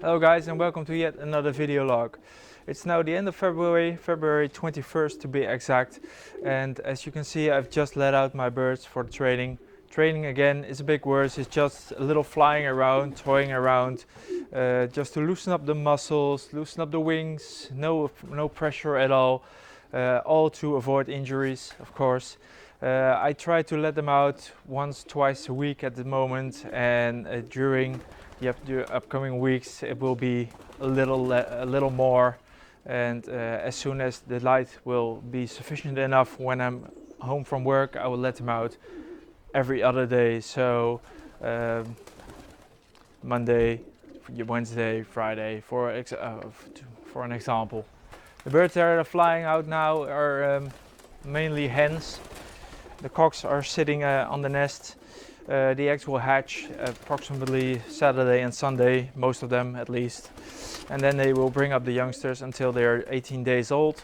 Hello guys, and welcome to yet another video log. It's now the end of February, February 21st to be exact, and as you can see I've just let out my birds for the training. Training again is a big word, it's just a little flying around, toying around, just to loosen up the muscles, loosen up the wings, no pressure at all to avoid injuries, of course. I try to let them out once, twice a week at the moment, and during the upcoming weeks it will be a little more, and as soon as the light will be sufficient enough when I'm home from work, I will let them out every other day. So Monday, Wednesday, Friday, for an example. The birds that are flying out now are mainly hens. The cocks are sitting on the nest. The eggs will hatch approximately Saturday and Sunday, most of them at least. And then they will bring up the youngsters until they are 18 days old,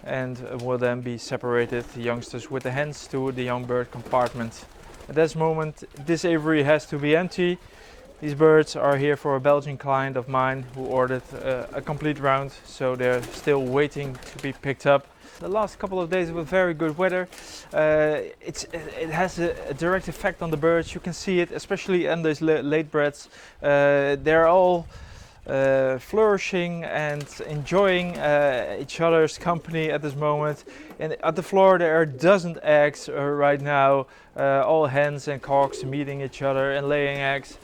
and will then be separated, the youngsters with the hens, to the young bird compartment. At this moment, this aviary has to be empty. These birds are here for a Belgian client of mine who ordered a complete round, so they're still waiting to be picked up. The last couple of days with very good weather, it has a direct effect on the birds. You can see it, especially in these late breds. They're all flourishing and enjoying each other's company at this moment. And at the floor there are a dozen eggs right now, all hens and cocks meeting each other and laying eggs.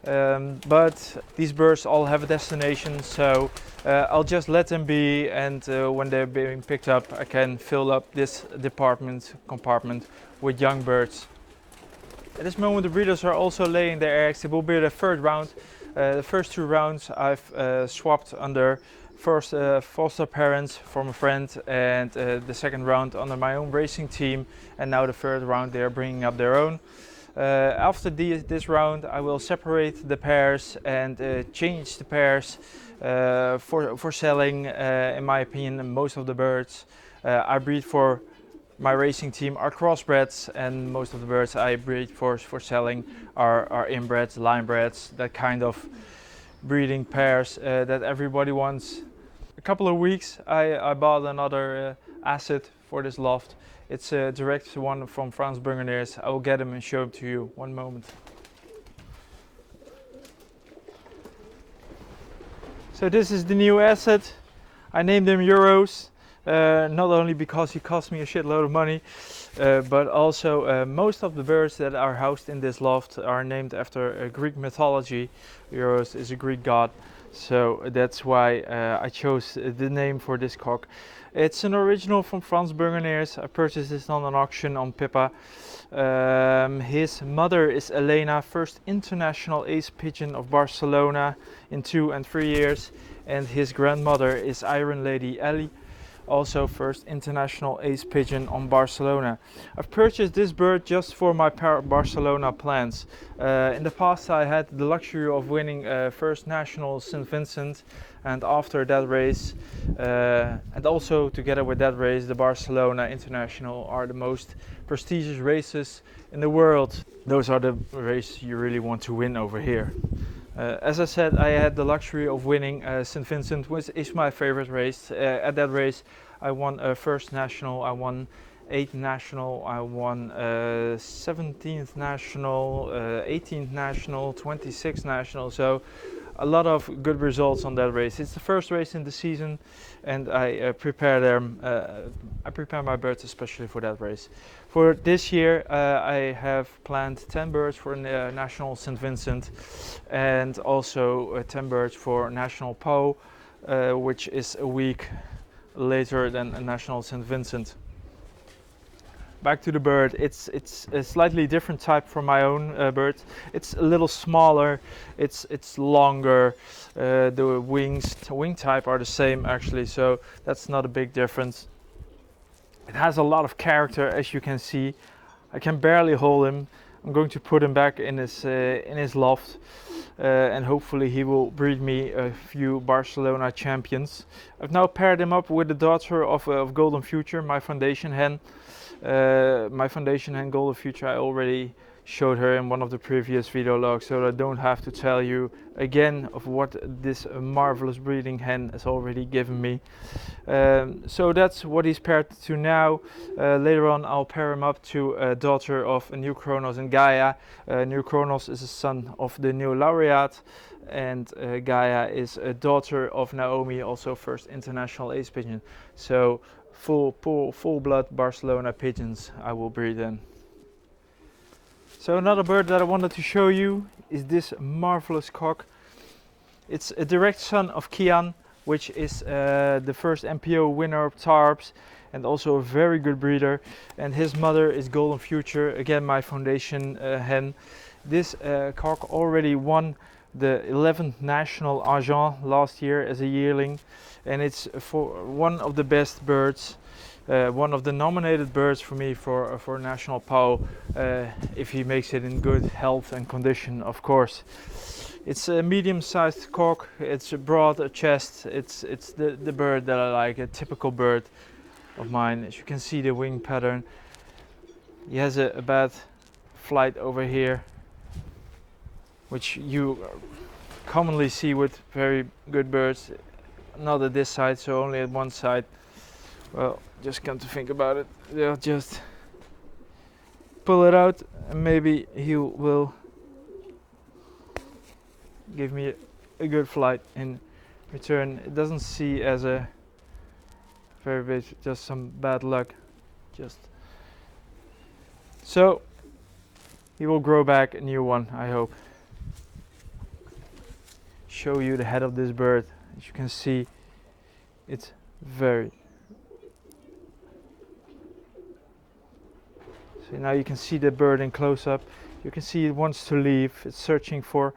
But these birds all have a destination, so I'll just let them be, and when they're being picked up I can fill up this compartment with young birds. At this moment the breeders are also laying their eggs. It will be the third round. The first two rounds I've swapped under first foster parents from a friend, and the second round under my own racing team, and now the third round they are bringing up their own. After this round I will separate the pairs and change the pairs for selling. In my opinion, most of the birds I breed for my racing team are crossbreds, and most of the birds I breed for selling are inbreds, linebreds, that kind of breeding pairs that everybody wants. A couple of weeks I bought another asset for this loft. It's a direct one from France Burgundiers. I will get him and show him to you. One moment. So this is the new asset. I named him Euros. Not only because he cost me a shitload of money, but also most of the birds that are housed in this loft are named after Greek mythology. Euros is a Greek god, so that's why I chose the name for this cock. It's an original from France Burgundiers. I purchased this on an auction on Pippa. His mother is Elena, first international ace pigeon of Barcelona in 2 and 3 years, and his grandmother is Iron Lady Ellie, also first international ace pigeon on Barcelona. I've purchased this bird just for my Barcelona plans. In the past I had the luxury of winning first national St. Vincent, and after that race, and also together with that race, the Barcelona International are the most prestigious races in the world. Those are the races you really want to win over here. As I said, I had the luxury of winning St. Vincent, which is my favorite race. At that race I won first national, I won 8th national, I won 17th national, 18th national, 26th national, so a lot of good results on that race. It's the first race in the season, and I prepare my birds especially for that race. For this year I have planned 10 birds for National St. Vincent, and also 10 birds for National Po, which is a week later than a National St. Vincent. Back to the bird. It's a slightly different type from my own bird. It's a little smaller, it's longer, the wing type are the same actually, so that's not a big difference. It has a lot of character, as you can see. I can barely hold him. I'm going to put him back in his loft, and hopefully he will breed me a few Barcelona champions. I've now paired him up with the daughter of Golden Future, my foundation hen. My foundation hen Golden Future I already showed her in one of the previous video logs, so I don't have to tell you again of what this marvelous breeding hen has already given me. So that's what he's paired to now. Later on I'll pair him up to a daughter of New Kronos and Gaia. New Kronos is a son of the new laureate, and Gaia is a daughter of Naomi, also first international ace pigeon. So full blood Barcelona pigeons I will breed in. So another bird that I wanted to show you is this marvelous cock. It's a direct son of Kian, which is the first MPO winner of TARPs and also a very good breeder. And his mother is Golden Future, again my foundation hen. This cock already won the 11th National Argent last year as a yearling, and it's for one of the best birds. One of the nominated birds for me for National POW, if he makes it in good health and condition, of course. It's a medium-sized cock. It's a broad chest. It's the bird that I like, a typical bird of mine. As you can see, the wing pattern. He has a bad flight over here, which you commonly see with very good birds. Not at this side, so only at one side. Well, just come to think about it, they'll just pull it out and maybe he will give me a good flight in return. It doesn't see as a very big, just some bad luck. So he will grow back a new one, I hope. Show you the head of this bird. As you can see, it's very. So now you can see the bird in close up. You can see it wants to leave. It's searching for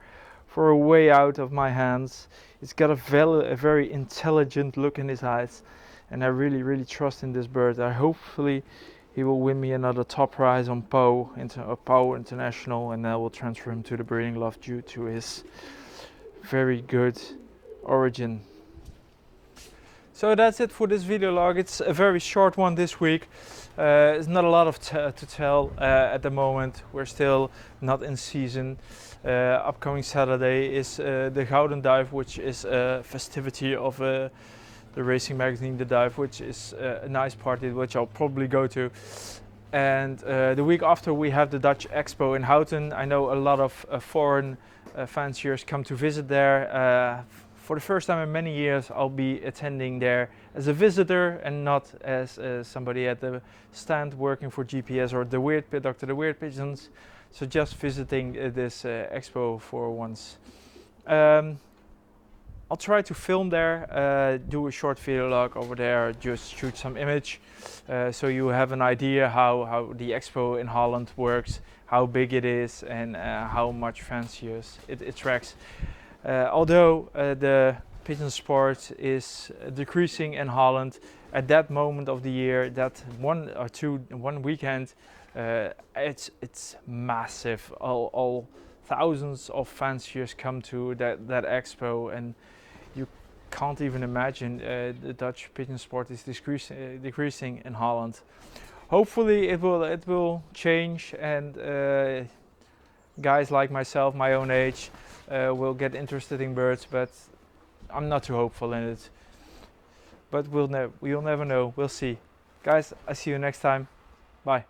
a way out of my hands. It's got a very intelligent look in his eyes, and I really trust in this bird. Hopefully he will win me another top prize on POW International, and I will transfer him to the breeding loft due to his very good origin. So that's it for this video log. It's a very short one this week. It's not a lot to tell at the moment. We're still not in season. Upcoming Saturday is the Gouden Dive, which is a festivity of the racing magazine The Dive, which is a nice party which I'll probably go to. And the week after we have the Dutch Expo in Houten. I know a lot of foreign fanciers come to visit there. For the first time in many years, I'll be attending there as a visitor and not as somebody at the stand working for GPS or Dr. The Weird Pigeons. So just visiting this expo for once. I'll try to film there, do a short video log over there, just shoot some image, so you have an idea how the expo in Holland works, how big it is, and how much fanciers it attracts. Although the pigeon sport is decreasing in Holland at that moment of the year, that one weekend, it's massive. All thousands of fanciers come to that expo, and you can't even imagine the Dutch pigeon sport is decreasing in Holland. Hopefully it will change, and guys like myself, my own age, will get interested in birds, but I'm not too hopeful in it. But we'll never know. We'll see. Guys, I see you next time. Bye.